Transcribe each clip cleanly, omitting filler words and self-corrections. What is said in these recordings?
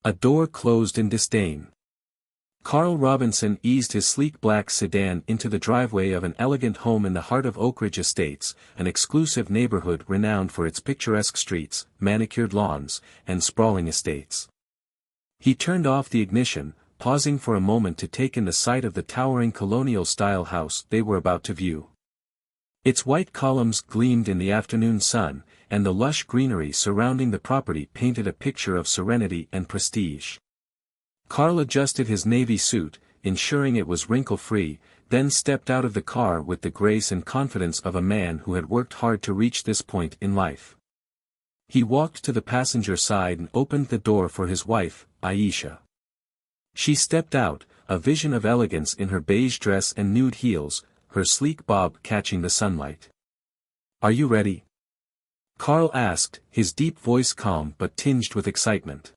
A door closed in disdain. Carl Robinson eased his sleek black sedan into the driveway of an elegant home in the heart of Oak Ridge Estates, an exclusive neighborhood renowned for its picturesque streets, manicured lawns, and sprawling estates. He turned off the ignition, pausing for a moment to take in the sight of the towering colonial-style house they were about to view. Its white columns gleamed in the afternoon sun, and the lush greenery surrounding the property painted a picture of serenity and prestige. Carl adjusted his navy suit, ensuring it was wrinkle-free, then stepped out of the car with the grace and confidence of a man who had worked hard to reach this point in life. He walked to the passenger side and opened the door for his wife, Aisha. She stepped out, a vision of elegance in her beige dress and nude heels, her sleek bob catching the sunlight. "Are you ready?" Carl asked, his deep voice calm but tinged with excitement.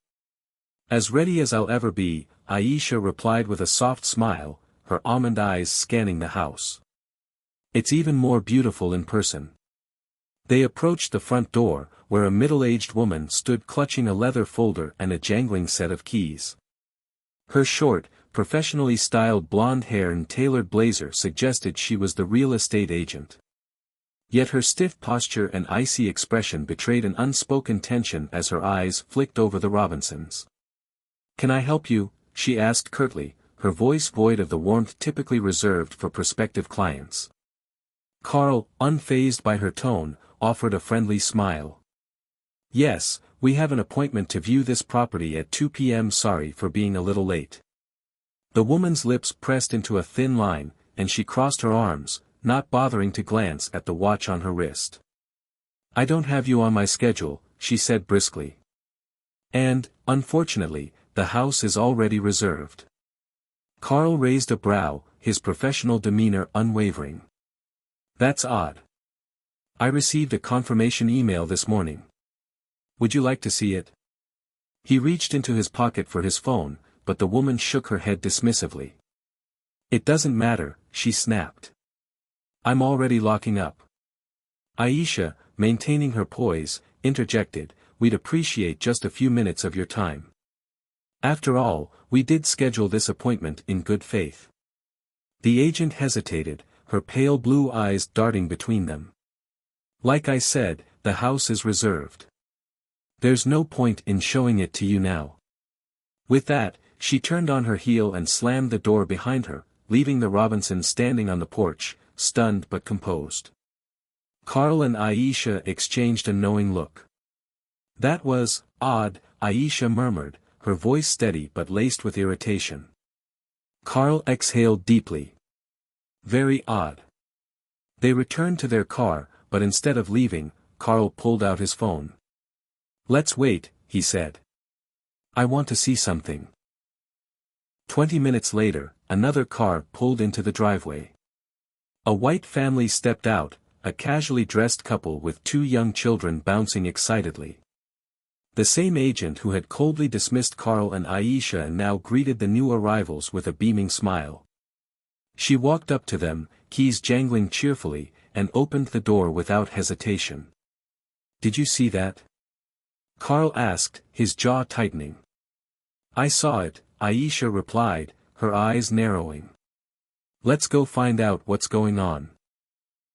"As ready as I'll ever be," Aisha replied with a soft smile, her almond eyes scanning the house. "It's even more beautiful in person." They approached the front door, where a middle-aged woman stood clutching a leather folder and a jangling set of keys. Her short, professionally styled blonde hair and tailored blazer suggested she was the real estate agent. Yet her stiff posture and icy expression betrayed an unspoken tension as her eyes flicked over the Robinsons. "Can I help you?" she asked curtly, her voice void of the warmth typically reserved for prospective clients. Carl, unfazed by her tone, offered a friendly smile. "Yes, we have an appointment to view this property at 2 p.m. Sorry for being a little late." The woman's lips pressed into a thin line, and she crossed her arms, not bothering to glance at the watch on her wrist. "I don't have you on my schedule," she said briskly. "And, unfortunately, the house is already reserved." Carl raised a brow, his professional demeanor unwavering. "That's odd. I received a confirmation email this morning. Would you like to see it?" He reached into his pocket for his phone, but the woman shook her head dismissively. "It doesn't matter," she snapped. "I'm already locking up." Aisha, maintaining her poise, interjected, "We'd appreciate just a few minutes of your time. After all, we did schedule this appointment in good faith." The agent hesitated, her pale blue eyes darting between them. "Like I said, the house is reserved. There's no point in showing it to you now." With that, she turned on her heel and slammed the door behind her, leaving the Robinsons standing on the porch, stunned but composed. Carl and Aisha exchanged a knowing look. "That was odd," Aisha murmured, her voice steady but laced with irritation. Carl exhaled deeply. "Very odd." They returned to their car, but instead of leaving, Carl pulled out his phone. "Let's wait," he said. "I want to see something." 20 minutes later, another car pulled into the driveway. A white family stepped out, a casually dressed couple with 2 young children bouncing excitedly. The same agent who had coldly dismissed Carl and Aisha now greeted the new arrivals with a beaming smile. She walked up to them, keys jangling cheerfully, and opened the door without hesitation. "Did you see that?" Carl asked, his jaw tightening. "I saw it," Aisha replied, her eyes narrowing. "Let's go find out what's going on."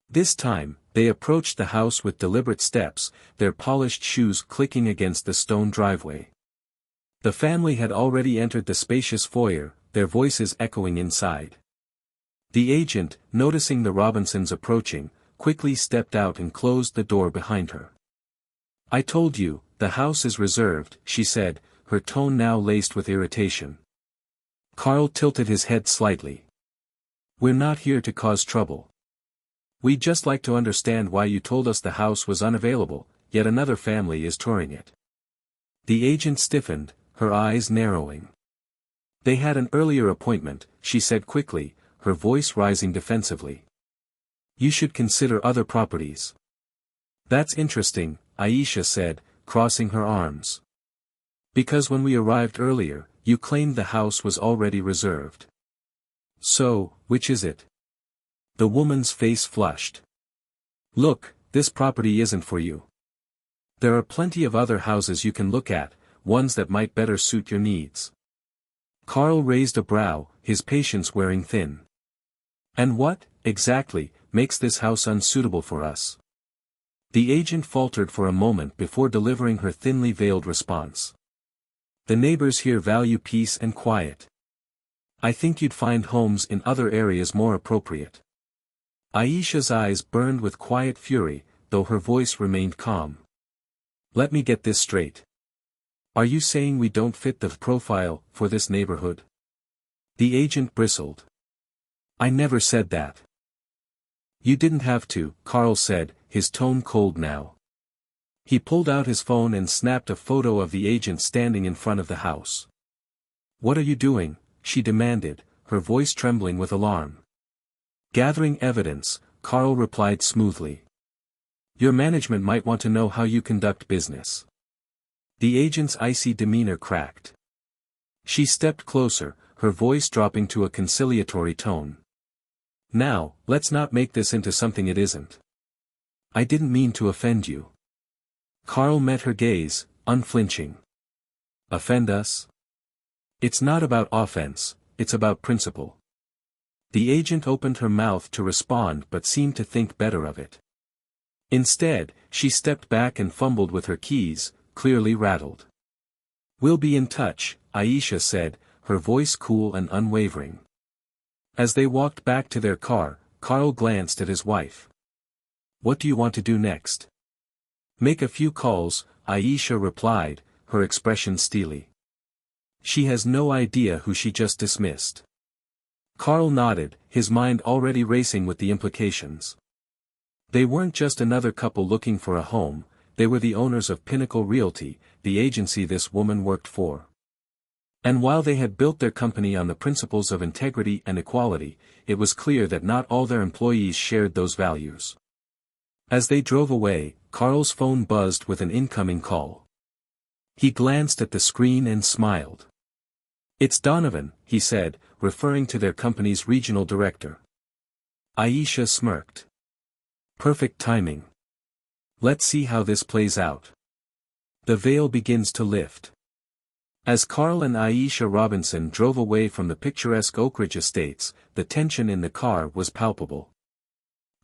This time, they approached the house with deliberate steps, their polished shoes clicking against the stone driveway. The family had already entered the spacious foyer, their voices echoing inside. The agent, noticing the Robinsons approaching, quickly stepped out and closed the door behind her. "I told you, the house is reserved," she said, her tone now laced with irritation. Carl tilted his head slightly. "We're not here to cause trouble. We'd just like to understand why you told us the house was unavailable, yet another family is touring it." The agent stiffened, her eyes narrowing. "They had an earlier appointment," she said quickly, her voice rising defensively. "You should consider other properties." "That's interesting," Aisha said, crossing her arms. "Because when we arrived earlier, you claimed the house was already reserved. So, which is it?" The woman's face flushed. "Look, this property isn't for you. There are plenty of other houses you can look at," ones that might better suit your needs. Carl raised a brow, his patience wearing thin. And what, exactly, makes this house unsuitable for us? The agent faltered for a moment before delivering her thinly veiled response. The neighbors here value peace and quiet. I think you'd find homes in other areas more appropriate. Aisha's eyes burned with quiet fury, though her voice remained calm. Let me get this straight. Are you saying we don't fit the profile for this neighborhood? The agent bristled. I never said that. You didn't have to, Carl said, his tone cold now. He pulled out his phone and snapped a photo of the agent standing in front of the house. What are you doing? She demanded, her voice trembling with alarm. Gathering evidence, Carl replied smoothly. Your management might want to know how you conduct business. The agent's icy demeanor cracked. She stepped closer, her voice dropping to a conciliatory tone. Now, let's not make this into something it isn't. I didn't mean to offend you. Carl met her gaze, unflinching. Offend us? It's not about offense, it's about principle. The agent opened her mouth to respond but seemed to think better of it. Instead, she stepped back and fumbled with her keys, clearly rattled. We'll be in touch, Aisha said, her voice cool and unwavering. As they walked back to their car, Carl glanced at his wife. What do you want to do next? Make a few calls, Aisha replied, her expression steely. She has no idea who she just dismissed. Carl nodded, his mind already racing with the implications. They weren't just another couple looking for a home, they were the owners of Pinnacle Realty, the agency this woman worked for. And while they had built their company on the principles of integrity and equality, it was clear that not all their employees shared those values. As they drove away, Carl's phone buzzed with an incoming call. He glanced at the screen and smiled. It's Donovan, he said, referring to their company's regional director. Aisha smirked. Perfect timing. Let's see how this plays out. The veil begins to lift. As Carl and Aisha Robinson drove away from the picturesque Oak Ridge estates, the tension in the car was palpable.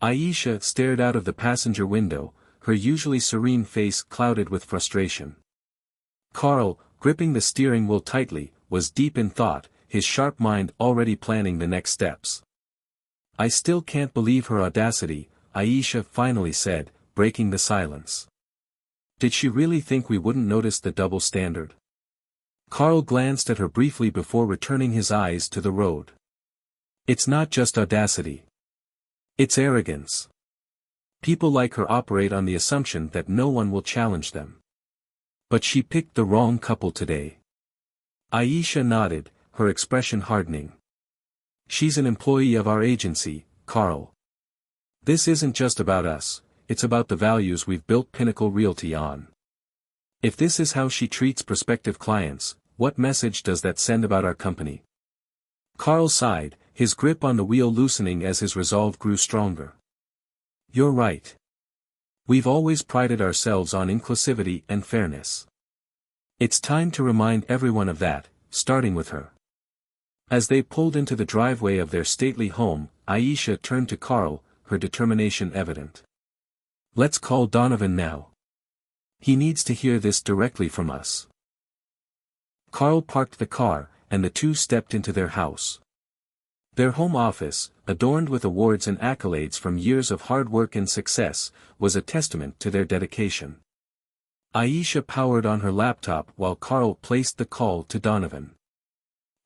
Aisha stared out of the passenger window, her usually serene face clouded with frustration. Carl, gripping the steering wheel tightly, was deep in thought, his sharp mind already planning the next steps. I still can't believe her audacity, Aisha finally said, breaking the silence. Did she really think we wouldn't notice the double standard? Carl glanced at her briefly before returning his eyes to the road. It's not just audacity. It's arrogance. People like her operate on the assumption that no one will challenge them. But she picked the wrong couple today. Aisha nodded, her expression hardening. She's an employee of our agency, Carl. This isn't just about us, it's about the values we've built Pinnacle Realty on. If this is how she treats prospective clients, what message does that send about our company? Carl sighed, his grip on the wheel loosening as his resolve grew stronger. You're right. We've always prided ourselves on inclusivity and fairness. It's time to remind everyone of that, starting with her. As they pulled into the driveway of their stately home, Aisha turned to Carl, her determination evident. Let's call Donovan now. He needs to hear this directly from us. Carl parked the car, and the two stepped into their house. Their home office, adorned with awards and accolades from years of hard work and success, was a testament to their dedication. Aisha powered on her laptop while Carl placed the call to Donovan.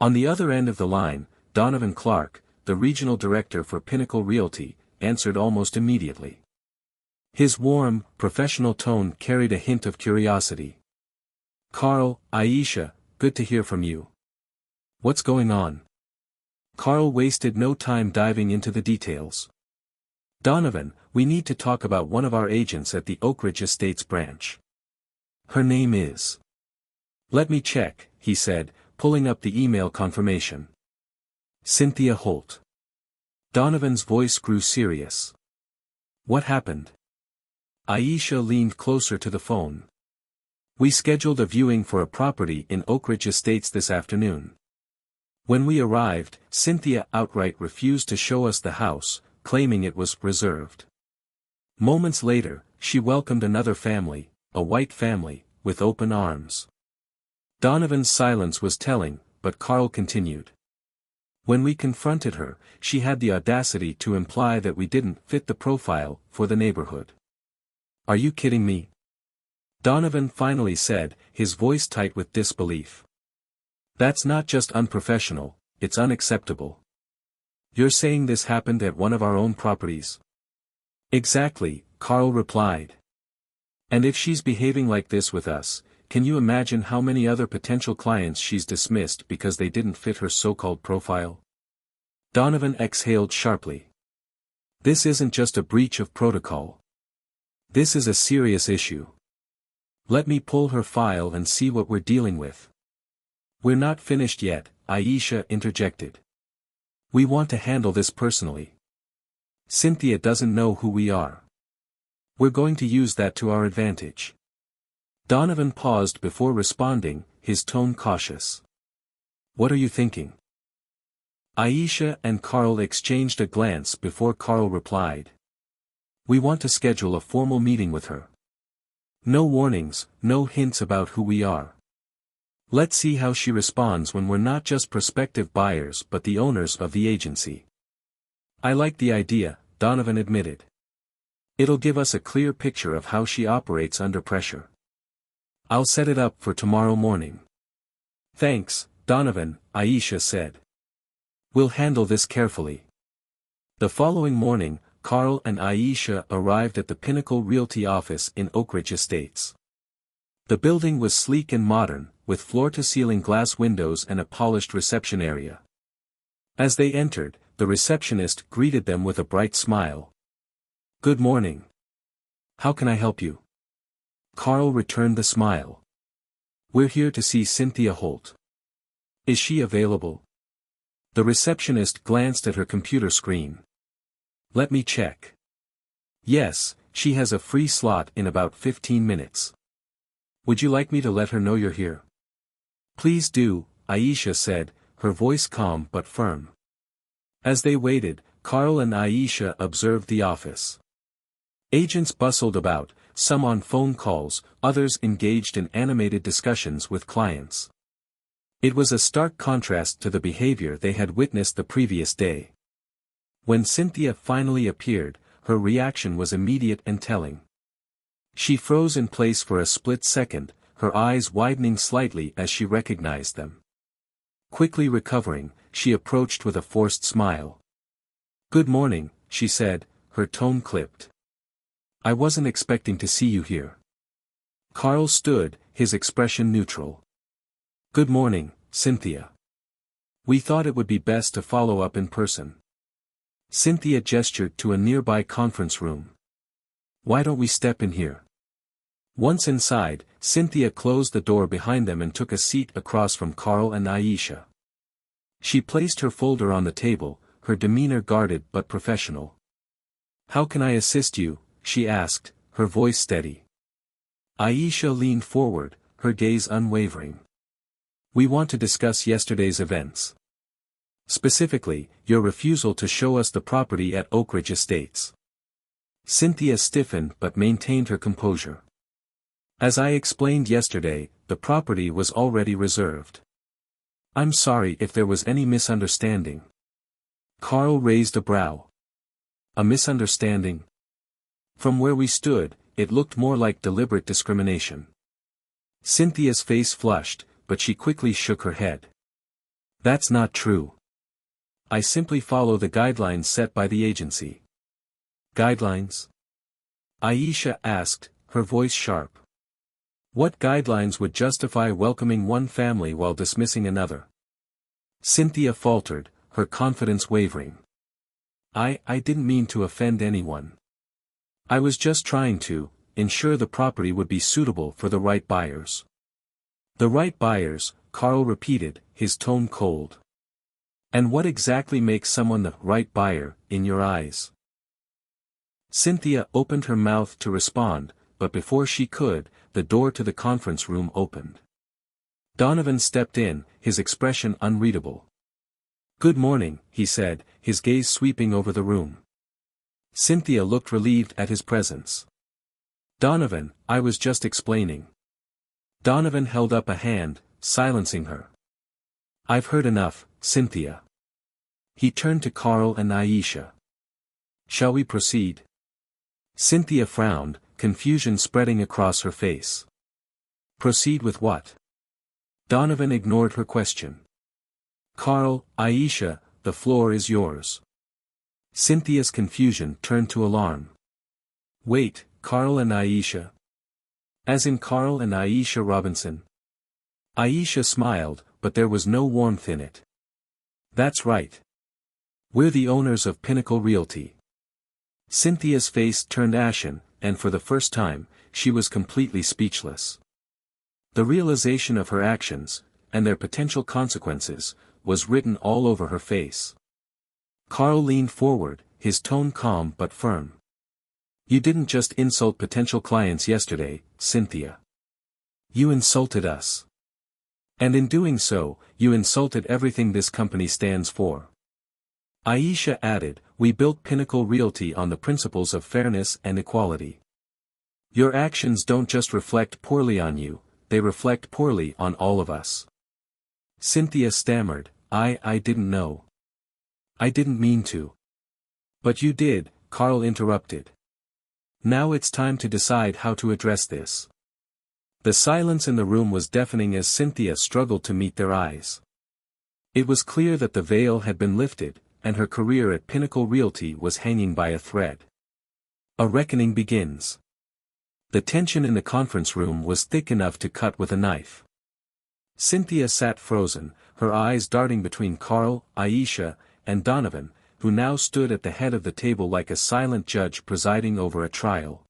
On the other end of the line, Donovan Clark, the regional director for Pinnacle Realty, answered almost immediately. His warm, professional tone carried a hint of curiosity. Carl, Aisha, good to hear from you. What's going on? Carl wasted no time diving into the details. Donovan, we need to talk about one of our agents at the Oak Ridge Estates branch. Her name is. Let me check, he said, pulling up the email confirmation. Cynthia Holt. Donovan's voice grew serious. What happened? Aisha leaned closer to the phone. We scheduled a viewing for a property in Oak Ridge Estates this afternoon. When we arrived, Cynthia outright refused to show us the house, claiming it was reserved. Moments later, she welcomed another family, a white family, with open arms. Donovan's silence was telling, but Carl continued. When we confronted her, she had the audacity to imply that we didn't fit the profile for the neighborhood. "Are you kidding me?" Donovan finally said, his voice tight with disbelief. "That's not just unprofessional, it's unacceptable. You're saying this happened at one of our own properties?" "Exactly," Carl replied. "And if she's behaving like this with us, can you imagine how many other potential clients she's dismissed because they didn't fit her so-called profile?" Donovan exhaled sharply. "This isn't just a breach of protocol. This is a serious issue. Let me pull her file and see what we're dealing with." "We're not finished yet," Aisha interjected. "We want to handle this personally. Cynthia doesn't know who we are. We're going to use that to our advantage." Donovan paused before responding, his tone cautious. "What are you thinking?" Aisha and Carl exchanged a glance before Carl replied. "We want to schedule a formal meeting with her. No warnings, no hints about who we are. Let's see how she responds when we're not just prospective buyers but the owners of the agency." "I like the idea," Donovan admitted. "It'll give us a clear picture of how she operates under pressure. I'll set it up for tomorrow morning." "Thanks, Donovan," Aisha said. "We'll handle this carefully." The following morning, Carl and Aisha arrived at the Pinnacle Realty office in Oak Ridge Estates. The building was sleek and modern, with floor-to-ceiling glass windows and a polished reception area. As they entered, the receptionist greeted them with a bright smile. "Good morning. How can I help you?" Carl returned the smile. "We're here to see Cynthia Holt. Is she available?" The receptionist glanced at her computer screen. "Let me check. Yes, she has a free slot in about 15 minutes. Would you like me to let her know you're here?" "Please do," Aisha said, her voice calm but firm. As they waited, Carl and Aisha observed the office. Agents bustled about, some on phone calls, others engaged in animated discussions with clients. It was a stark contrast to the behavior they had witnessed the previous day. When Cynthia finally appeared, her reaction was immediate and telling. She froze in place for a split second, her eyes widening slightly as she recognized them. Quickly recovering, she approached with a forced smile. "Good morning," she said, her tone clipped. "I wasn't expecting to see you here." Carl stood, his expression neutral. "Good morning, Cynthia. We thought it would be best to follow up in person." Cynthia gestured to a nearby conference room. "Why don't we step in here?" Once inside, Cynthia closed the door behind them and took a seat across from Carl and Aisha. She placed her folder on the table, her demeanor guarded but professional. "How can I assist you?" she asked, her voice steady. Aisha leaned forward, her gaze unwavering. "We want to discuss yesterday's events. Specifically, your refusal to show us the property at Oak Ridge Estates." Cynthia stiffened but maintained her composure. "As I explained yesterday, the property was already reserved. I'm sorry if there was any misunderstanding." Carl raised a brow. "A misunderstanding?" From where we stood, it looked more like deliberate discrimination. Cynthia's face flushed, but she quickly shook her head. "That's not true. I simply follow the guidelines set by the agency." "Guidelines?" Aisha asked, her voice sharp. "What guidelines would justify welcoming one family while dismissing another?" Cynthia faltered, her confidence wavering. I didn't mean to offend anyone. I was just trying to ensure the property would be suitable for the right buyers." "The right buyers," Carl repeated, his tone cold. "And what exactly makes someone the right buyer, in your eyes?" Cynthia opened her mouth to respond, but before she could, the door to the conference room opened. Donovan stepped in, his expression unreadable. "Good morning," he said, his gaze sweeping over the room. Cynthia looked relieved at his presence. "Donovan, I was just explaining." Donovan held up a hand, silencing her. "I've heard enough, Cynthia." He turned to Carl and Aisha. "Shall we proceed?" Cynthia frowned, confusion spreading across her face. "Proceed with what?" Donovan ignored her question. "Carl, Aisha, the floor is yours." Cynthia's confusion turned to alarm. "Wait, Carl and Aisha? As in Carl and Aisha Robinson?" Aisha smiled, but there was no warmth in it. "That's right. We're the owners of Pinnacle Realty." Cynthia's face turned ashen, and for the first time, she was completely speechless. The realization of her actions, and their potential consequences, was written all over her face. Carl leaned forward, his tone calm but firm. "You didn't just insult potential clients yesterday, Cynthia. You insulted us. And in doing so, you insulted everything this company stands for." Aisha added, "We built Pinnacle Realty on the principles of fairness and equality. Your actions don't just reflect poorly on you, they reflect poorly on all of us." Cynthia stammered, I didn't know. I didn't mean to." "But you did," Carl interrupted. "Now it's time to decide how to address this." The silence in the room was deafening as Cynthia struggled to meet their eyes. It was clear that the veil had been lifted, and her career at Pinnacle Realty was hanging by a thread. A reckoning begins. The tension in the conference room was thick enough to cut with a knife. Cynthia sat frozen, her eyes darting between Carl, Aisha, and Donovan, who now stood at the head of the table like a silent judge presiding over a trial.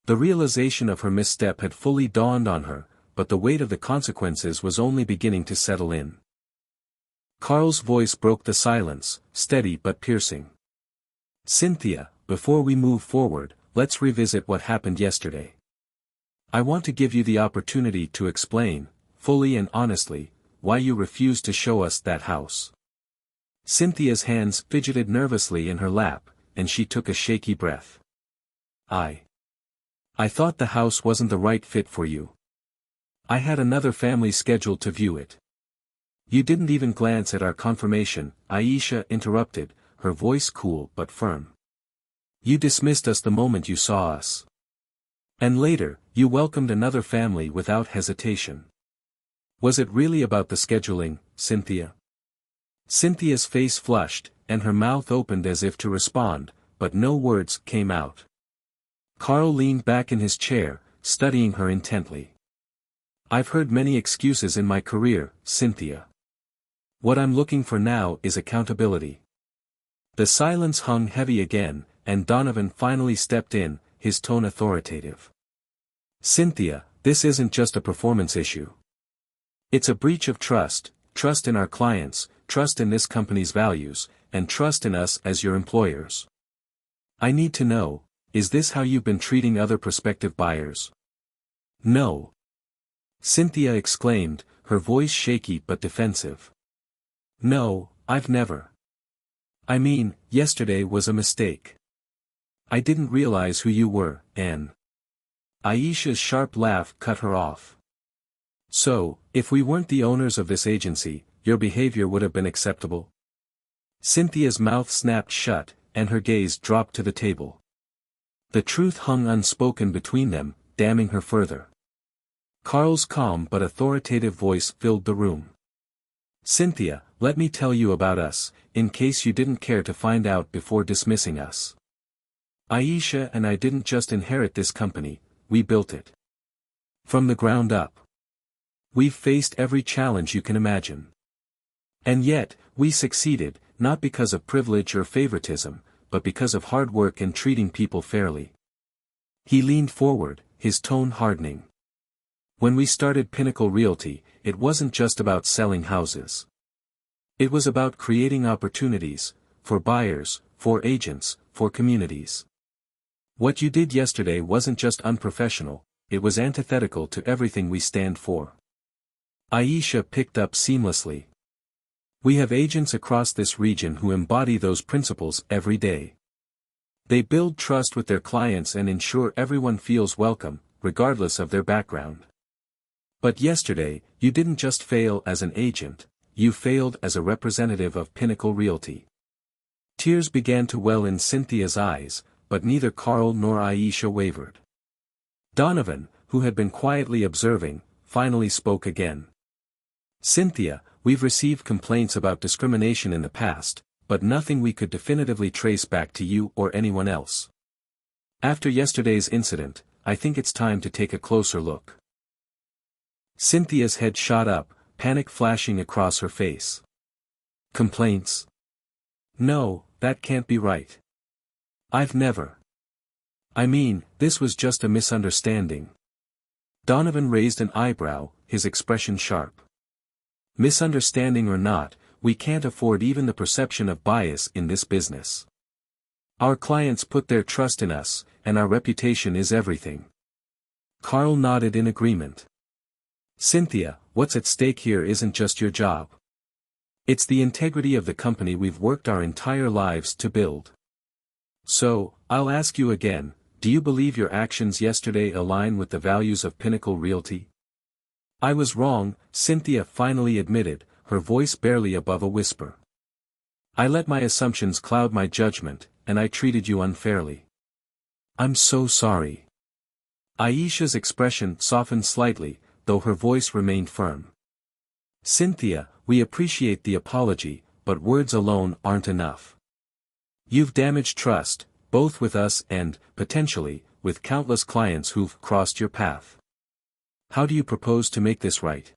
The realization of her misstep had fully dawned on her, but the weight of the consequences was only beginning to settle in. Carl's voice broke the silence, steady but piercing. "Cynthia, before we move forward, let's revisit what happened yesterday. I want to give you the opportunity to explain, fully and honestly, why you refused to show us that house." Cynthia's hands fidgeted nervously in her lap, and she took a shaky breath. I thought the house wasn't the right fit for you. I had another family scheduled to view it." "You didn't even glance at our confirmation," Aisha interrupted, her voice cool but firm. "You dismissed us the moment you saw us. And later, you welcomed another family without hesitation. Was it really about the scheduling, Cynthia?" Cynthia's face flushed, and her mouth opened as if to respond, but no words came out. Carl leaned back in his chair, studying her intently. "I've heard many excuses in my career, Cynthia. What I'm looking for now is accountability." The silence hung heavy again, and Donovan finally stepped in, his tone authoritative. "Cynthia, this isn't just a performance issue. It's a breach of trust, trust in our clients, trust in this company's values, and trust in us as your employers. I need to know, is this how you've been treating other prospective buyers?" "No." Cynthia exclaimed, her voice shaky but defensive. "No, I've never. I mean, yesterday was a mistake. I didn't realize who you were, Anne." Aisha's sharp laugh cut her off. "So, if we weren't the owners of this agency, your behavior would have been acceptable?" Cynthia's mouth snapped shut, and her gaze dropped to the table. The truth hung unspoken between them, damning her further. Carl's calm but authoritative voice filled the room. "Cynthia, let me tell you about us, in case you didn't care to find out before dismissing us. Aisha and I didn't just inherit this company, we built it. From the ground up. We've faced every challenge you can imagine. And yet, we succeeded, not because of privilege or favoritism, but because of hard work and treating people fairly." He leaned forward, his tone hardening. "When we started Pinnacle Realty, it wasn't just about selling houses. It was about creating opportunities, for buyers, for agents, for communities. What you did yesterday wasn't just unprofessional, it was antithetical to everything we stand for. Aisha picked up seamlessly. We have agents across this region who embody those principles every day. They build trust with their clients and ensure everyone feels welcome, regardless of their background. But yesterday, you didn't just fail as an agent, you failed as a representative of Pinnacle Realty. Tears began to well in Cynthia's eyes, but neither Carl nor Aisha wavered. Donovan, who had been quietly observing, finally spoke again. Cynthia, we've received complaints about discrimination in the past, but nothing we could definitively trace back to you or anyone else. After yesterday's incident, I think it's time to take a closer look. Cynthia's head shot up, panic flashing across her face. Complaints? No, that can't be right. I've never. I mean, this was just a misunderstanding. Donovan raised an eyebrow, his expression sharp. Misunderstanding or not, we can't afford even the perception of bias in this business. Our clients put their trust in us, and our reputation is everything. Carl nodded in agreement. Cynthia, what's at stake here isn't just your job. It's the integrity of the company we've worked our entire lives to build. So, I'll ask you again, do you believe your actions yesterday align with the values of Pinnacle Realty? I was wrong, Cynthia finally admitted, her voice barely above a whisper. I let my assumptions cloud my judgment, and I treated you unfairly. I'm so sorry. Aisha's expression softened slightly, though her voice remained firm. Cynthia, we appreciate the apology, but words alone aren't enough. You've damaged trust, both with us and, potentially, with countless clients who've crossed your path. How do you propose to make this right?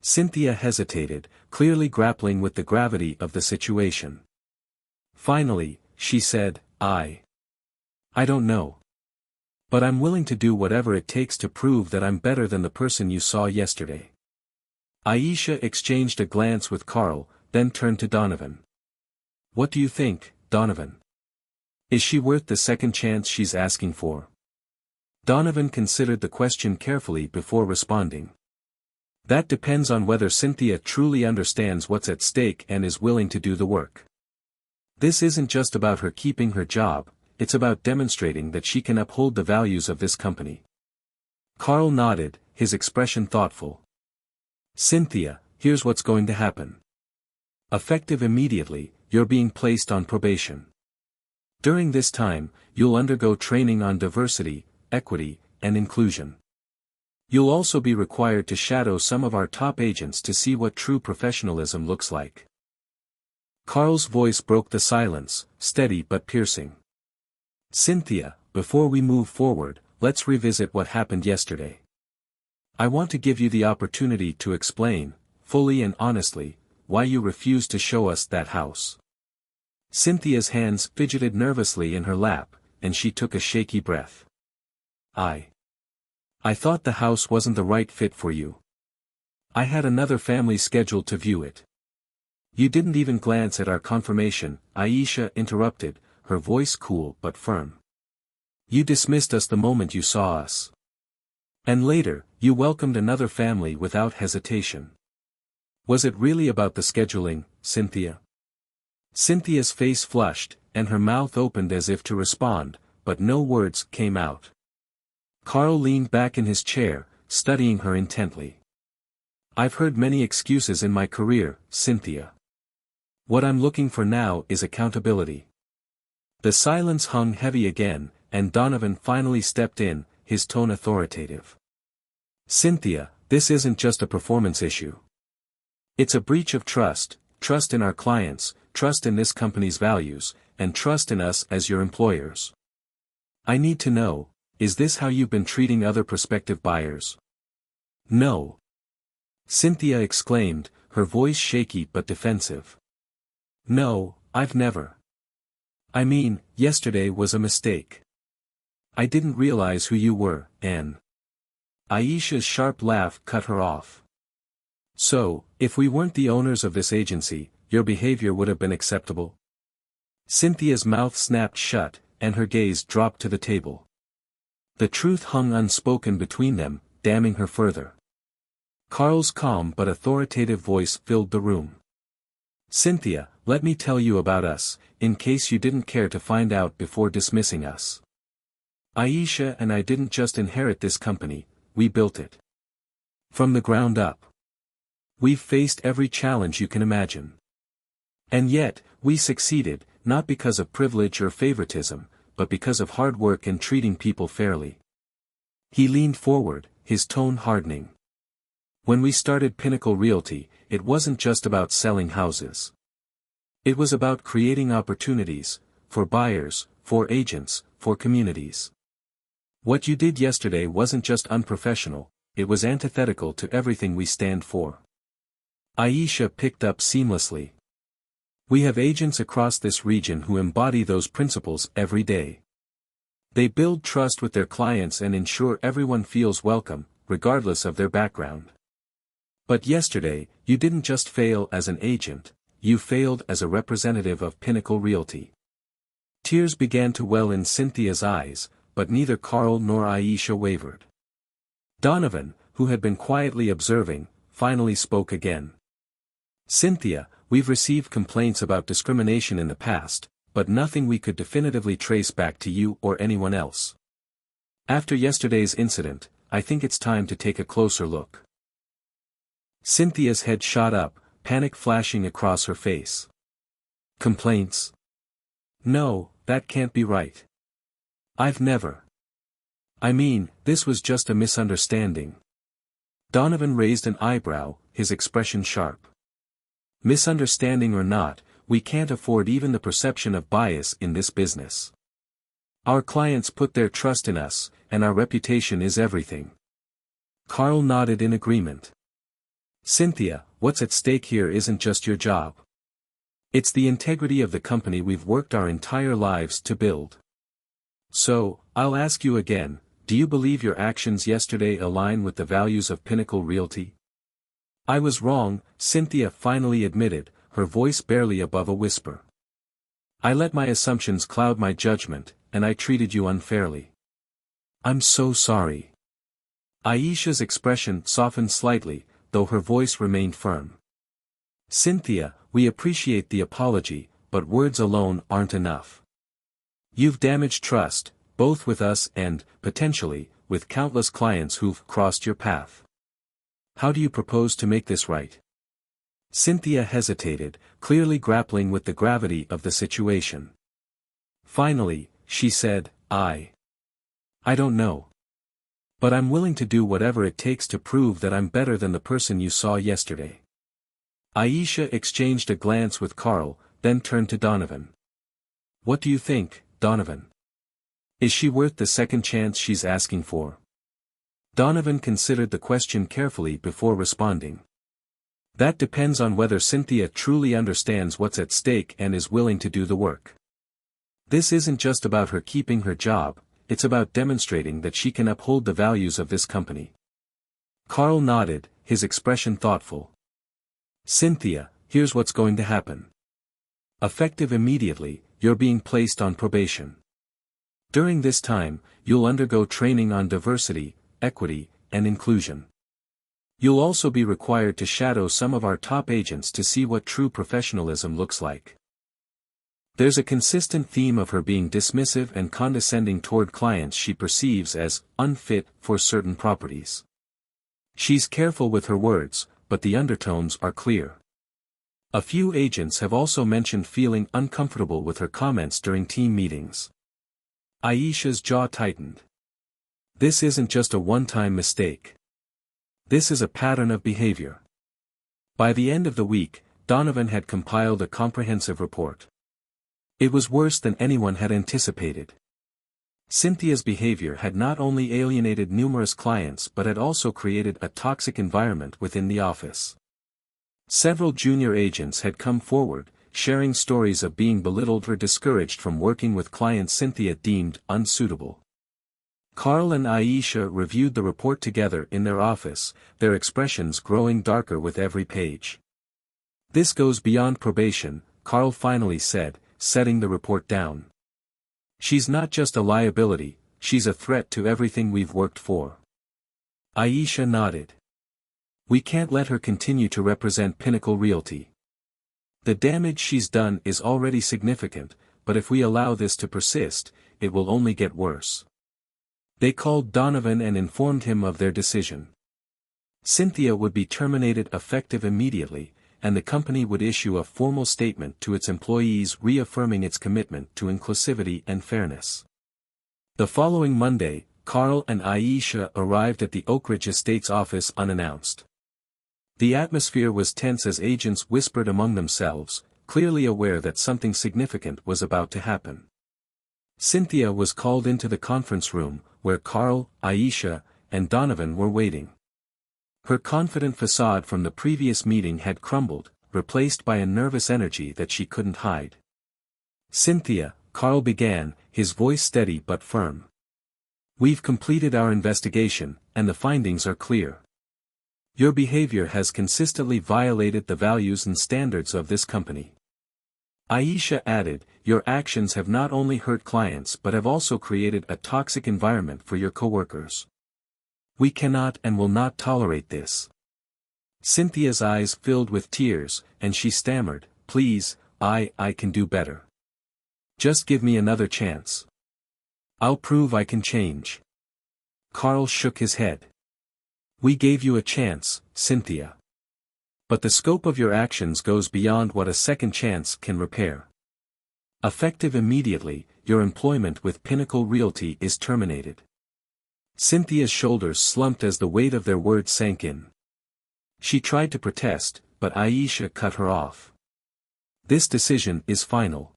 Cynthia hesitated, clearly grappling with the gravity of the situation. Finally, she said, I don't know. But I'm willing to do whatever it takes to prove that I'm better than the person you saw yesterday. Aisha exchanged a glance with Carl, then turned to Donovan. What do you think, Donovan? Is she worth the second chance she's asking for? Donovan considered the question carefully before responding. That depends on whether Cynthia truly understands what's at stake and is willing to do the work. This isn't just about her keeping her job, it's about demonstrating that she can uphold the values of this company. Carl nodded, his expression thoughtful. Cynthia, here's what's going to happen. Effective immediately, you're being placed on probation. During this time, you'll undergo training on diversity, equity, and inclusion. You'll also be required to shadow some of our top agents to see what true professionalism looks like. Carl's voice broke the silence, steady but piercing. Cynthia, before we move forward, let's revisit what happened yesterday. I want to give you the opportunity to explain, fully and honestly, why you refused to show us that house. Cynthia's hands fidgeted nervously in her lap, and she took a shaky breath. I thought the house wasn't the right fit for you. I had another family scheduled to view it. You didn't even glance at our confirmation, Aisha interrupted, her voice cool but firm. You dismissed us the moment you saw us. And later, you welcomed another family without hesitation. Was it really about the scheduling, Cynthia? Cynthia's face flushed, and her mouth opened as if to respond, but no words came out. Carl leaned back in his chair, studying her intently. I've heard many excuses in my career, Cynthia. What I'm looking for now is accountability. The silence hung heavy again, and Donovan finally stepped in, his tone authoritative. Cynthia, this isn't just a performance issue. It's a breach of trust, trust in our clients, trust in this company's values, and trust in us as your employers. I need to know, is this how you've been treating other prospective buyers? No. Cynthia exclaimed, her voice shaky but defensive. No, I've never. I mean, yesterday was a mistake. I didn't realize who you were, Anne. Aisha's sharp laugh cut her off. So, if we weren't the owners of this agency, your behavior would have been acceptable? Cynthia's mouth snapped shut, and her gaze dropped to the table. The truth hung unspoken between them, damning her further. Carl's calm but authoritative voice filled the room. "Cynthia, let me tell you about us, in case you didn't care to find out before dismissing us. Aisha and I didn't just inherit this company, we built it. From the ground up. We've faced every challenge you can imagine. And yet, we succeeded, not because of privilege or favoritism, but because of hard work and treating people fairly." He leaned forward, his tone hardening. "When we started Pinnacle Realty, it wasn't just about selling houses. It was about creating opportunities, for buyers, for agents, for communities. What you did yesterday wasn't just unprofessional, it was antithetical to everything we stand for." Aisha picked up seamlessly. "We have agents across this region who embody those principles every day. They build trust with their clients and ensure everyone feels welcome, regardless of their background. But yesterday, you didn't just fail as an agent, you failed as a representative of Pinnacle Realty." Tears began to well in Cynthia's eyes, but neither Carl nor Aisha wavered. Donovan, who had been quietly observing, finally spoke again. "Cynthia, we've received complaints about discrimination in the past, but nothing we could definitively trace back to you or anyone else. After yesterday's incident, I think it's time to take a closer look." Cynthia's head shot up, panic flashing across her face. "Complaints? No, that can't be right. I've never. I mean, this was just a misunderstanding." Donovan raised an eyebrow, his expression sharp. "Misunderstanding or not, we can't afford even the perception of bias in this business. Our clients put their trust in us, and our reputation is everything." Carl nodded in agreement. "Cynthia, what's at stake here isn't just your job. It's the integrity of the company we've worked our entire lives to build. So, I'll ask you again, do you believe your actions yesterday align with the values of Pinnacle Realty?" "I was wrong," Cynthia finally admitted, her voice barely above a whisper. "I let my assumptions cloud my judgment, and I treated you unfairly. I'm so sorry." Aisha's expression softened slightly, though her voice remained firm. "Cynthia, we appreciate the apology, but words alone aren't enough. You've damaged trust, both with us and, potentially, with countless clients who've crossed your path. How do you propose to make this right?" Cynthia hesitated, clearly grappling with the gravity of the situation. Finally, she said, I don't know. But I'm willing to do whatever it takes to prove that I'm better than the person you saw yesterday." Aisha exchanged a glance with Carl, then turned to Donovan. "What do you think, Donovan? Is she worth the second chance she's asking for?" Donovan considered the question carefully before responding. "That depends on whether Cynthia truly understands what's at stake and is willing to do the work. This isn't just about her keeping her job, it's about demonstrating that she can uphold the values of this company." Carl nodded, his expression thoughtful. "Cynthia, here's what's going to happen. Effective immediately, you're being placed on probation. During this time, you'll undergo training on diversity, equity, and inclusion. You'll also be required to shadow some of our top agents to see what true professionalism looks like. There's a consistent theme of her being dismissive and condescending toward clients she perceives as unfit for certain properties. She's careful with her words, but the undertones are clear. A few agents have also mentioned feeling uncomfortable with her comments during team meetings." Aisha's jaw tightened. This isn't just a one-time mistake. This is a pattern of behavior. By the end of the week, Donovan had compiled a comprehensive report. It was worse than anyone had anticipated. Cynthia's behavior had not only alienated numerous clients but had also created a toxic environment within the office. Several junior agents had come forward, sharing stories of being belittled or discouraged from working with clients Cynthia deemed unsuitable. Carl and Aisha reviewed the report together in their office, their expressions growing darker with every page. "This goes beyond probation," Carl finally said, setting the report down. "She's not just a liability, she's a threat to everything we've worked for. Aisha nodded. We can't let her continue to represent Pinnacle Realty. The damage she's done is already significant, but if we allow this to persist, it will only get worse. They called Donovan and informed him of their decision. Cynthia would be terminated effective immediately, and the company would issue a formal statement to its employees reaffirming its commitment to inclusivity and fairness. The following Monday, Carl and Aisha arrived at the Oakridge Estates office unannounced. The atmosphere was tense as agents whispered among themselves, clearly aware that something significant was about to happen. Cynthia was called into the conference room, where Carl, Aisha, and Donovan were waiting. Her confident facade from the previous meeting had crumbled, replaced by a nervous energy that she couldn't hide. Cynthia, Carl began, his voice steady but firm. We've completed our investigation, and the findings are clear. Your behavior has consistently violated the values and standards of this company. Aisha added, your actions have not only hurt clients but have also created a toxic environment for your coworkers. We cannot and will not tolerate this. Cynthia's eyes filled with tears, and she stammered, please, I can do better. Just give me another chance. I'll prove I can change. Carl shook his head. We gave you a chance, Cynthia. But the scope of your actions goes beyond what a second chance can repair. Effective immediately, your employment with Pinnacle Realty is terminated. Cynthia's shoulders slumped as the weight of their words sank in. She tried to protest, but Aisha cut her off. This decision is final.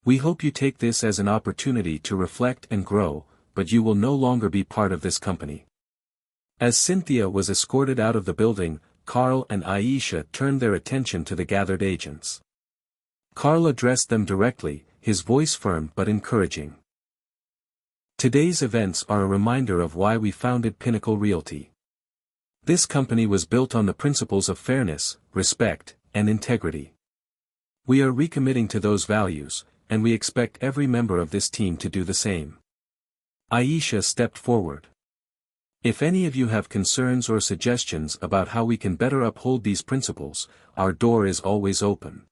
We hope you take this as an opportunity to reflect and grow, but you will no longer be part of this company. As Cynthia was escorted out of the building, Carl and Aisha turned their attention to the gathered agents. Carl addressed them directly, his voice firm but encouraging. Today's events are a reminder of why we founded Pinnacle Realty. This company was built on the principles of fairness, respect, and integrity. We are recommitting to those values, and we expect every member of this team to do the same. Aisha stepped forward. If any of you have concerns or suggestions about how we can better uphold these principles, our door is always open.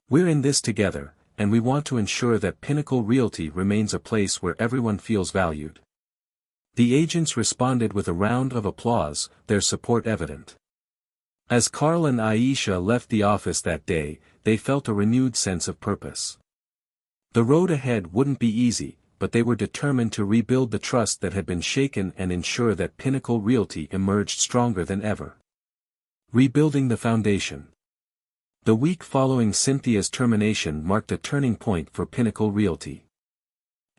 We're in this together, and we want to ensure that Pinnacle Realty remains a place where everyone feels valued. The agents responded with a round of applause, their support evident. As Carl and Aisha left the office that day, they felt a renewed sense of purpose. The road ahead wouldn't be easy, but they were determined to rebuild the trust that had been shaken and ensure that Pinnacle Realty emerged stronger than ever. Rebuilding the foundation. The week following Cynthia's termination marked a turning point for Pinnacle Realty.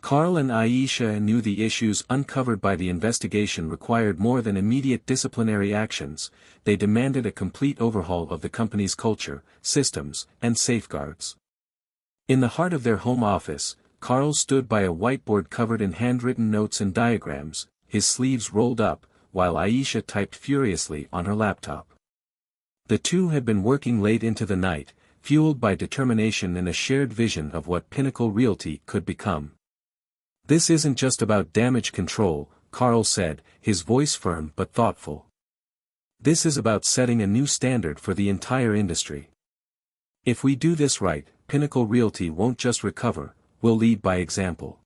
Carl and Aisha knew the issues uncovered by the investigation required more than immediate disciplinary actions. They demanded a complete overhaul of the company's culture, systems, and safeguards. In the heart of their home office, Carl stood by a whiteboard covered in handwritten notes and diagrams, his sleeves rolled up, while Aisha typed furiously on her laptop. The two had been working late into the night, fueled by determination and a shared vision of what Pinnacle Realty could become. This isn't just about damage control, Carl said, his voice firm but thoughtful. This is about setting a new standard for the entire industry. If we do this right, Pinnacle Realty won't just recover, we'll lead by example.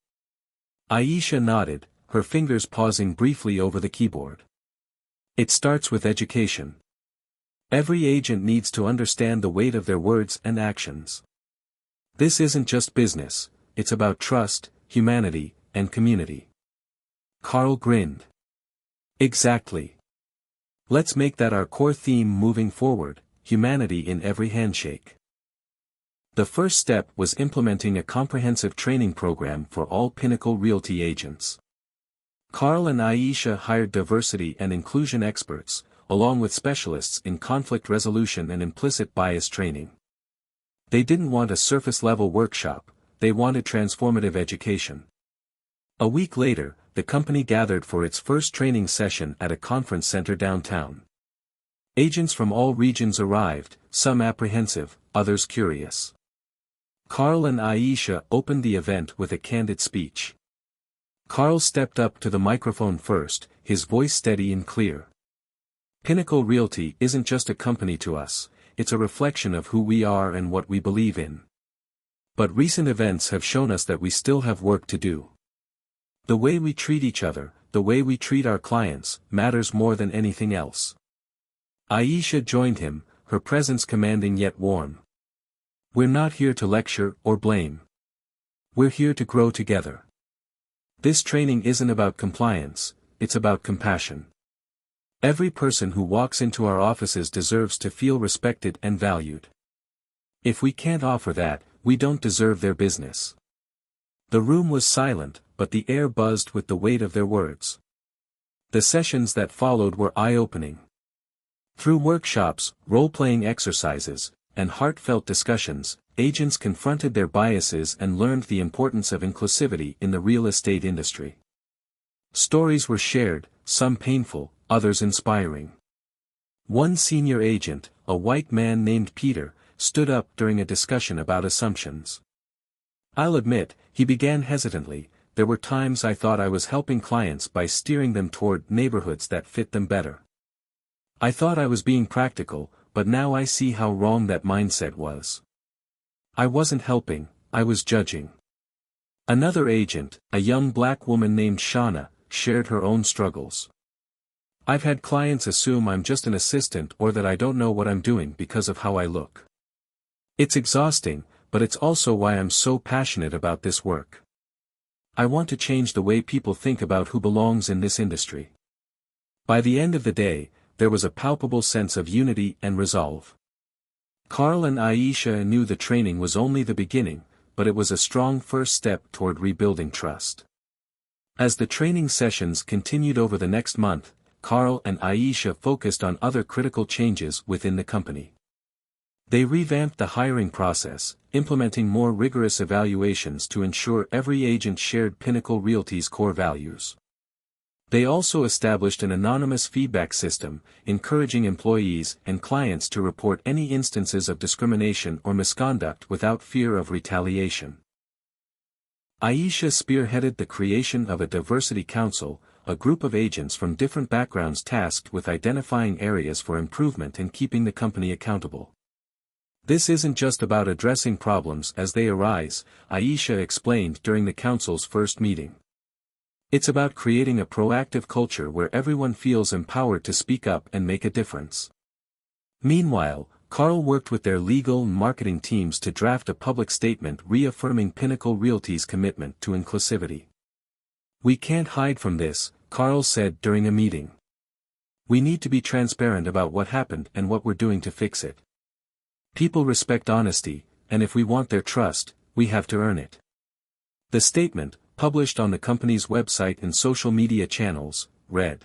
Aisha nodded, her fingers pausing briefly over the keyboard. It starts with education. Every agent needs to understand the weight of their words and actions. This isn't just business, it's about trust, humanity, and community. Carl grinned. Exactly. Let's make that our core theme moving forward, humanity in every handshake. The first step was implementing a comprehensive training program for all Pinnacle Realty agents. Carl and Aisha hired diversity and inclusion experts, along with specialists in conflict resolution and implicit bias training. They didn't want a surface-level workshop, they wanted transformative education. A week later, the company gathered for its first training session at a conference center downtown. Agents from all regions arrived, some apprehensive, others curious. Carl and Aisha opened the event with a candid speech. Carl stepped up to the microphone first, his voice steady and clear. Pinnacle Realty isn't just a company to us, it's a reflection of who we are and what we believe in. But recent events have shown us that we still have work to do. The way we treat each other, the way we treat our clients, matters more than anything else. Aisha joined him, her presence commanding yet warm. We're not here to lecture or blame. We're here to grow together. This training isn't about compliance, it's about compassion. Every person who walks into our offices deserves to feel respected and valued. If we can't offer that, we don't deserve their business. The room was silent, but the air buzzed with the weight of their words. The sessions that followed were eye-opening. Through workshops, role-playing exercises, and heartfelt discussions, agents confronted their biases and learned the importance of inclusivity in the real estate industry. Stories were shared, some painful, others inspiring. One senior agent, a white man named Peter, stood up during a discussion about assumptions. I'll admit, he began hesitantly, there were times I thought I was helping clients by steering them toward neighborhoods that fit them better. I thought I was being practical, but now I see how wrong that mindset was. I wasn't helping, I was judging. Another agent, a young black woman named Shauna, shared her own struggles. I've had clients assume I'm just an assistant or that I don't know what I'm doing because of how I look. It's exhausting, but it's also why I'm so passionate about this work. I want to change the way people think about who belongs in this industry. By the end of the day, there was a palpable sense of unity and resolve. Carl and Aisha knew the training was only the beginning, but it was a strong first step toward rebuilding trust. As the training sessions continued over the next month, Carl and Aisha focused on other critical changes within the company. They revamped the hiring process, implementing more rigorous evaluations to ensure every agent shared Pinnacle Realty's core values. They also established an anonymous feedback system, encouraging employees and clients to report any instances of discrimination or misconduct without fear of retaliation. Aisha spearheaded the creation of a diversity council, a group of agents from different backgrounds tasked with identifying areas for improvement and keeping the company accountable. This isn't just about addressing problems as they arise, Aisha explained during the council's first meeting. It's about creating a proactive culture where everyone feels empowered to speak up and make a difference. Meanwhile, Carl worked with their legal and marketing teams to draft a public statement reaffirming Pinnacle Realty's commitment to inclusivity. We can't hide from this, Carl said during a meeting. We need to be transparent about what happened and what we're doing to fix it. People respect honesty, and if we want their trust, we have to earn it. The statement, published on the company's website and social media channels, read: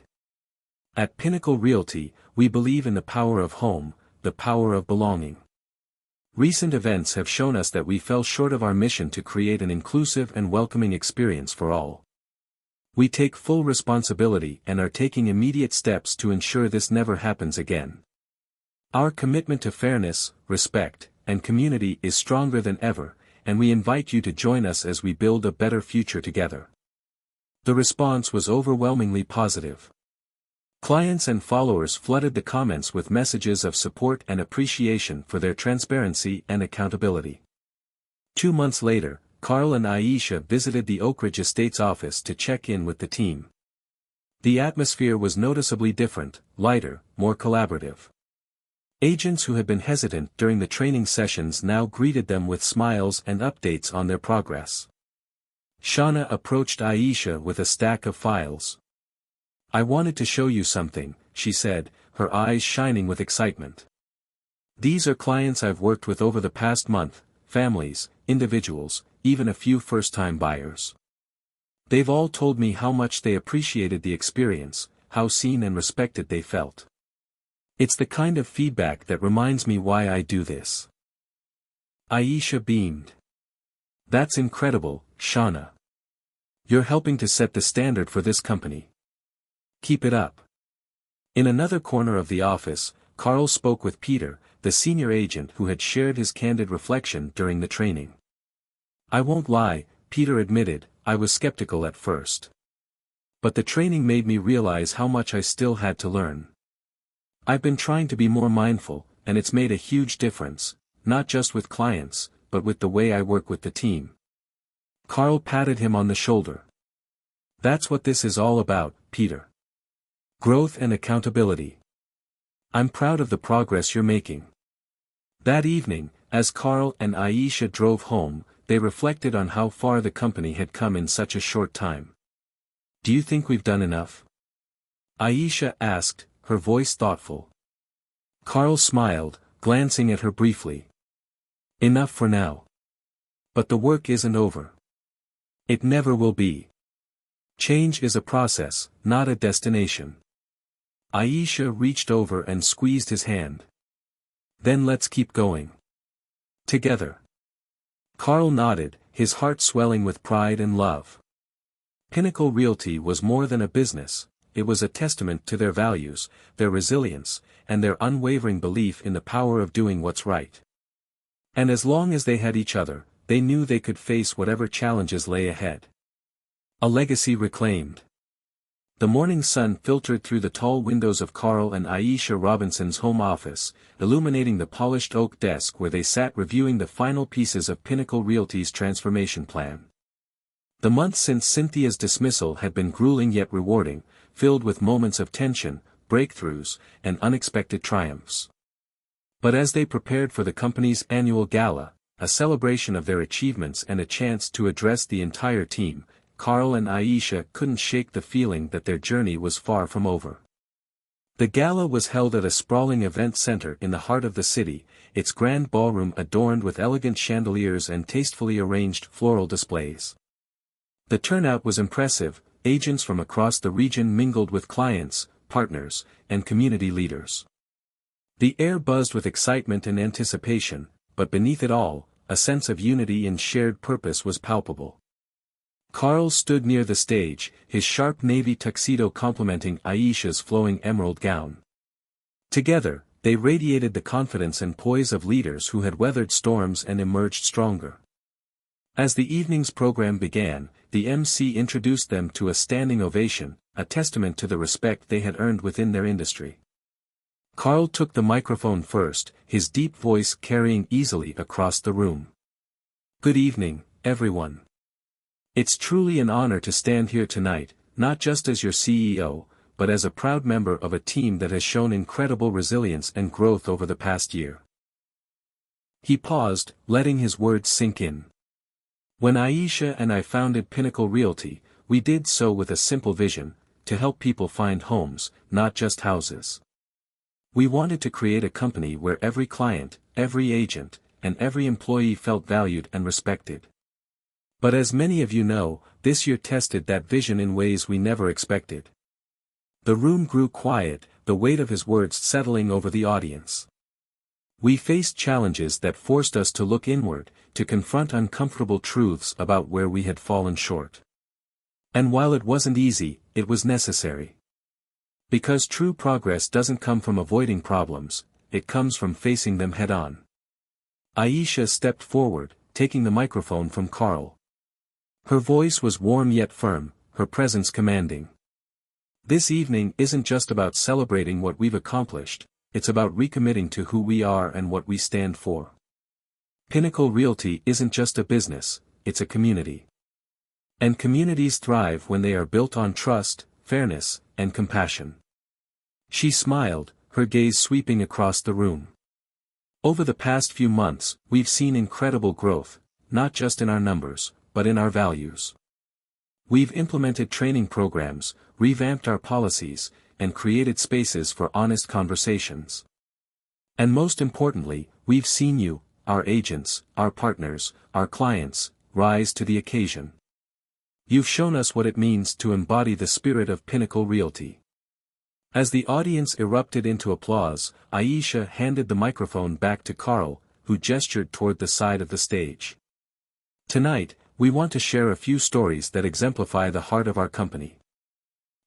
At Pinnacle Realty, we believe in the power of home, the power of belonging. Recent events have shown us that we fell short of our mission to create an inclusive and welcoming experience for all. We take full responsibility and are taking immediate steps to ensure this never happens again. Our commitment to fairness, respect, and community is stronger than ever, and we invite you to join us as we build a better future together. The response was overwhelmingly positive. Clients and followers flooded the comments with messages of support and appreciation for their transparency and accountability. 2 months later, Carl and Aisha visited the Oak Ridge Estates office to check in with the team. The atmosphere was noticeably different, lighter, more collaborative. Agents who had been hesitant during the training sessions now greeted them with smiles and updates on their progress. Shauna approached Aisha with a stack of files. I wanted to show you something, she said, her eyes shining with excitement. These are clients I've worked with over the past month, families, individuals, even a few first-time buyers. They've all told me how much they appreciated the experience, how seen and respected they felt. It's the kind of feedback that reminds me why I do this. Aisha beamed. That's incredible, Shauna. You're helping to set the standard for this company. Keep it up. In another corner of the office, Carl spoke with Peter, the senior agent who had shared his candid reflection during the training. I won't lie, Peter admitted, I was skeptical at first. But the training made me realize how much I still had to learn. I've been trying to be more mindful, and it's made a huge difference, not just with clients, but with the way I work with the team. Carl patted him on the shoulder. That's what this is all about, Peter. Growth and accountability. I'm proud of the progress you're making. That evening, as Carl and Aisha drove home, they reflected on how far the company had come in such a short time. Do you think we've done enough? Aisha asked, her voice thoughtful. Carl smiled, glancing at her briefly. Enough for now. But the work isn't over. It never will be. Change is a process, not a destination. Aisha reached over and squeezed his hand. Then let's keep going. Together. Carl nodded, his heart swelling with pride and love. Pinnacle Realty was more than a business, it was a testament to their values, their resilience, and their unwavering belief in the power of doing what's right. And as long as they had each other, they knew they could face whatever challenges lay ahead. A legacy reclaimed. The morning sun filtered through the tall windows of Carl and Aisha Robinson's home office, illuminating the polished oak desk where they sat reviewing the final pieces of Pinnacle Realty's transformation plan. The months since Cynthia's dismissal had been grueling yet rewarding, filled with moments of tension, breakthroughs, and unexpected triumphs. But as they prepared for the company's annual gala, a celebration of their achievements and a chance to address the entire team, Carl and Aisha couldn't shake the feeling that their journey was far from over. The gala was held at a sprawling event center in the heart of the city, its grand ballroom adorned with elegant chandeliers and tastefully arranged floral displays. The turnout was impressive, agents from across the region mingled with clients, partners, and community leaders. The air buzzed with excitement and anticipation, but beneath it all, a sense of unity and shared purpose was palpable. Carl stood near the stage, his sharp navy tuxedo complementing Aisha's flowing emerald gown. Together, they radiated the confidence and poise of leaders who had weathered storms and emerged stronger. As the evening's program began, the MC introduced them to a standing ovation, a testament to the respect they had earned within their industry. Carl took the microphone first, his deep voice carrying easily across the room. Good evening, everyone. It's truly an honor to stand here tonight, not just as your CEO, but as a proud member of a team that has shown incredible resilience and growth over the past year. He paused, letting his words sink in. When Aisha and I founded Pinnacle Realty, we did so with a simple vision, to help people find homes, not just houses. We wanted to create a company where every client, every agent, and every employee felt valued and respected. But as many of you know, this year tested that vision in ways we never expected. The room grew quiet, the weight of his words settling over the audience. We faced challenges that forced us to look inward, to confront uncomfortable truths about where we had fallen short. And while it wasn't easy, it was necessary. Because true progress doesn't come from avoiding problems, it comes from facing them head-on. Aisha stepped forward, taking the microphone from Carl. Her voice was warm yet firm, her presence commanding. This evening isn't just about celebrating what we've accomplished, it's about recommitting to who we are and what we stand for. Pinnacle Realty isn't just a business, it's a community. And communities thrive when they are built on trust, fairness, and compassion. She smiled, her gaze sweeping across the room. Over the past few months, we've seen incredible growth, not just in our numbers, but in our values. We've implemented training programs, revamped our policies, and created spaces for honest conversations. And most importantly, we've seen you, our agents, our partners, our clients, rise to the occasion. You've shown us what it means to embody the spirit of Pinnacle Realty. As the audience erupted into applause, Aisha handed the microphone back to Carl, who gestured toward the side of the stage. Tonight, we want to share a few stories that exemplify the heart of our company.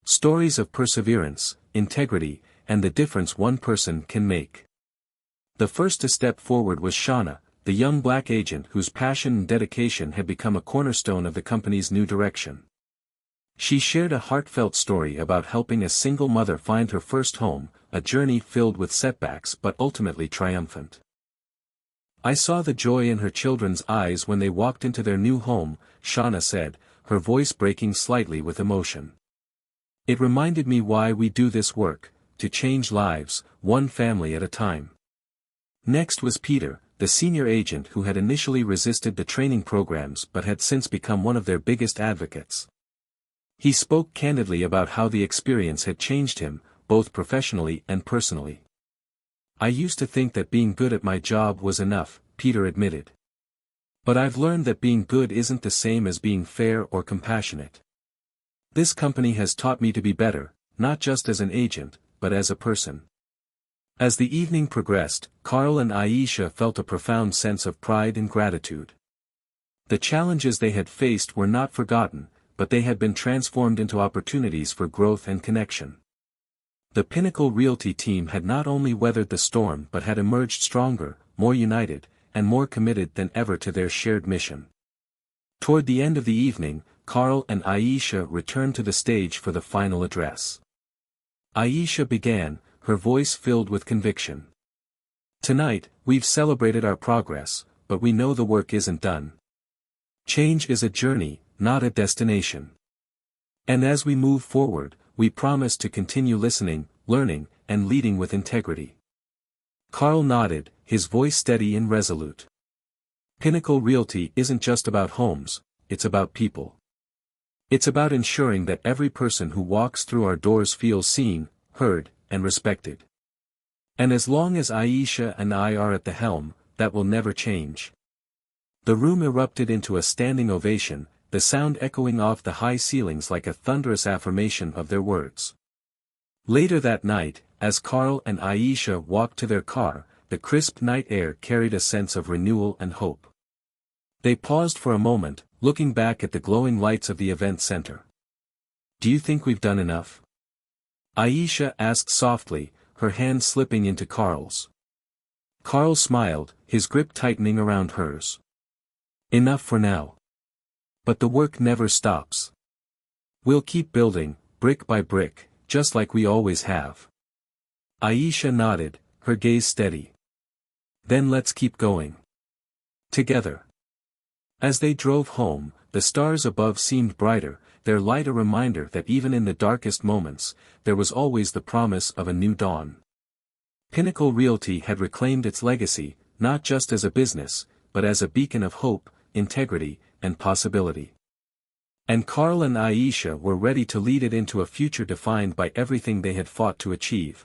Stories of perseverance, integrity, and the difference one person can make. The first to step forward was Shauna, the young black agent whose passion and dedication had become a cornerstone of the company's new direction. She shared a heartfelt story about helping a single mother find her first home, a journey filled with setbacks but ultimately triumphant. "I saw the joy in her children's eyes when they walked into their new home," Shauna said, her voice breaking slightly with emotion. "It reminded me why we do this work, to change lives, one family at a time." Next was Peter, the senior agent who had initially resisted the training programs but had since become one of their biggest advocates. He spoke candidly about how the experience had changed him, both professionally and personally. "I used to think that being good at my job was enough," Peter admitted. "But I've learned that being good isn't the same as being fair or compassionate. This company has taught me to be better, not just as an agent, but as a person." As the evening progressed, Carl and Aisha felt a profound sense of pride and gratitude. The challenges they had faced were not forgotten, but they had been transformed into opportunities for growth and connection. The Pinnacle Realty team had not only weathered the storm but had emerged stronger, more united, and more committed than ever to their shared mission. Toward the end of the evening, Carl and Aisha returned to the stage for the final address. Aisha began, her voice filled with conviction. "Tonight, we've celebrated our progress, but we know the work isn't done. Change is a journey, not a destination. And as we move forward, we promise to continue listening, learning, and leading with integrity." Carl nodded, his voice steady and resolute. "Pinnacle Realty isn't just about homes, it's about people. It's about ensuring that every person who walks through our doors feels seen, heard, and respected. And as long as Aisha and I are at the helm, that will never change." The room erupted into a standing ovation, the sound echoing off the high ceilings like a thunderous affirmation of their words. Later that night, as Carl and Aisha walked to their car, the crisp night air carried a sense of renewal and hope. They paused for a moment, looking back at the glowing lights of the event center. "Do you think we've done enough?" Aisha asked softly, her hand slipping into Carl's. Carl smiled, his grip tightening around hers. "Enough for now. But the work never stops. We'll keep building, brick by brick, just like we always have." Aisha nodded, her gaze steady. "Then let's keep going. Together." As they drove home, the stars above seemed brighter, their light a reminder that even in the darkest moments, there was always the promise of a new dawn. Pinnacle Realty had reclaimed its legacy, not just as a business, but as a beacon of hope, integrity, and possibility. And Carl and Aisha were ready to lead it into a future defined by everything they had fought to achieve.